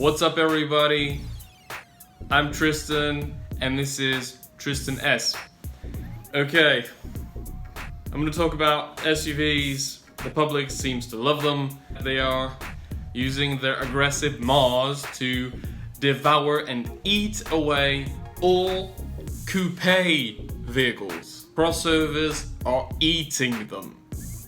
What's up everybody? I'm Tristan and this is Tristan S. Okay, I'm gonna talk about SUVs. The public seems to love them. They are using their aggressive maws to devour and eat away all coupe vehicles. Crossovers are eating them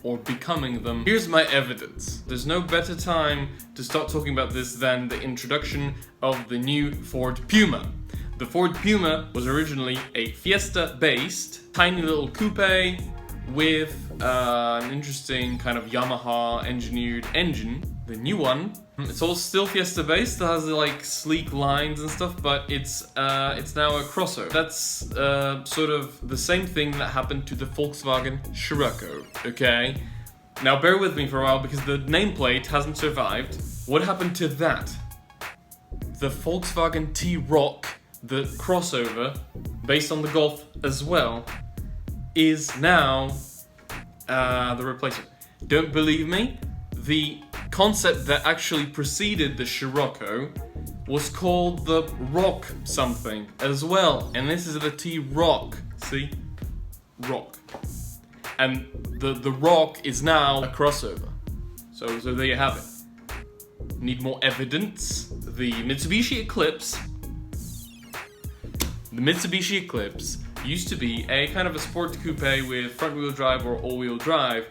or becoming them. Here's my evidence. There's no better time to start talking about this than the introduction of the new Ford Puma. The Ford Puma was originally a Fiesta-based tiny little coupe with an interesting kind of Yamaha engineered engine. The new one, it's all still Fiesta-based, it has like sleek lines and stuff, but it's now a crossover. That's sort of the same thing that happened to the Volkswagen Scirocco, okay? Now bear with me for a while because the nameplate hasn't survived. What happened to that? The Volkswagen T-Roc, the crossover, based on the Golf as well, is now the replacement. Don't believe me? The concept that actually preceded the Scirocco was called the Roc something as well, and this is the T-Roc. See? Roc. And the Roc is now a crossover. So there you have it. Need more evidence? The Mitsubishi Eclipse. The Mitsubishi Eclipse used to be a kind of a sport coupe with front-wheel drive or all-wheel drive.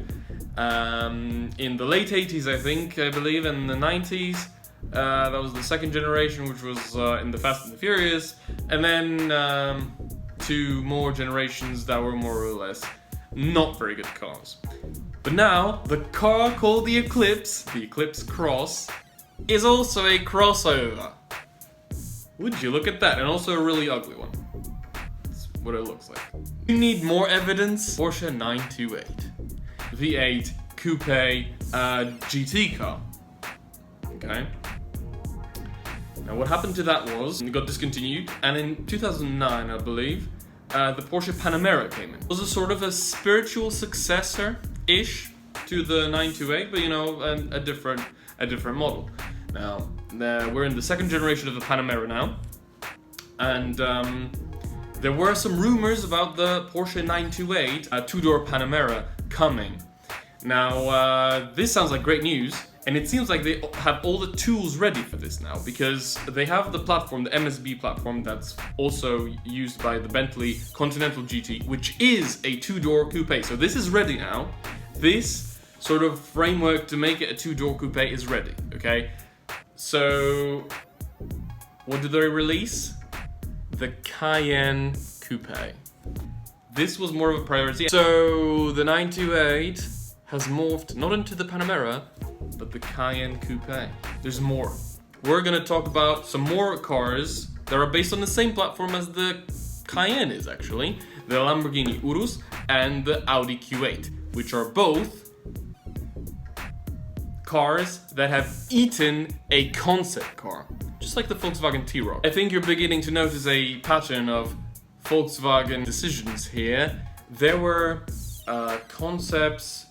In the late 80s, I believe, in the 90s, that was the second generation, which was in the Fast and the Furious, and then two more generations that were more or less not very good cars. But now, the car called the Eclipse Cross, is also a crossover. Would you look at that? And also a really ugly one. That's what it looks like. You need more evidence? Porsche 928. V8 coupe GT car. Okay. Now what happened to that was it got discontinued, and in 2009, I believe, the Porsche Panamera came in. It was a sort of a spiritual successor-ish to the 928, but you know, a different model. Now we're in the second generation of the Panamera now, and there were some rumors about the Porsche 928 two-door Panamera coming. Now, this sounds like great news, and it seems like they have all the tools ready for this now, because they have the platform, the MSB platform, that's also used by the Bentley Continental GT, which is a two-door coupe. So this is ready now. This sort of framework to make it a two-door coupe is ready, okay? So, what did they release? The Cayenne Coupe. This was more of a priority. So the 928 has morphed not into the Panamera, but the Cayenne Coupe. There's more. We're gonna talk about some more cars that are based on the same platform as the Cayenne is actually. The Lamborghini Urus and the Audi Q8, which are both cars that have eaten a concept car. Just like the Volkswagen T-Roc. I think you're beginning to notice a pattern of Volkswagen decisions here. There were concepts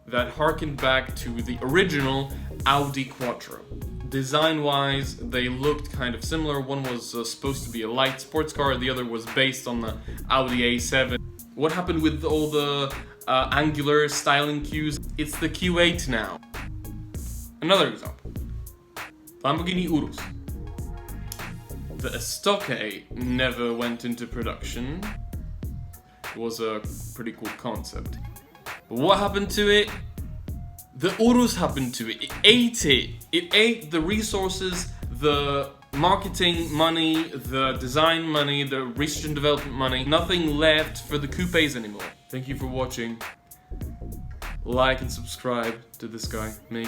that harkened back to the original Audi Quattro. Design-wise, they looked kind of similar. One was supposed to be a light sports car, the other was based on the Audi A7. What happened with all the angular styling cues? It's the Q8 now. Another example. Lamborghini Urus. The Estoque never went into production. It was a pretty cool concept. But what happened to it? The Urus happened to it. It ate it. It ate the resources, the marketing money, the design money, the research and development money. Nothing left for the coupes anymore. Thank you for watching. Like and subscribe to this guy, me,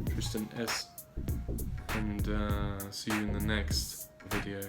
Tristan S. And see you in the next video.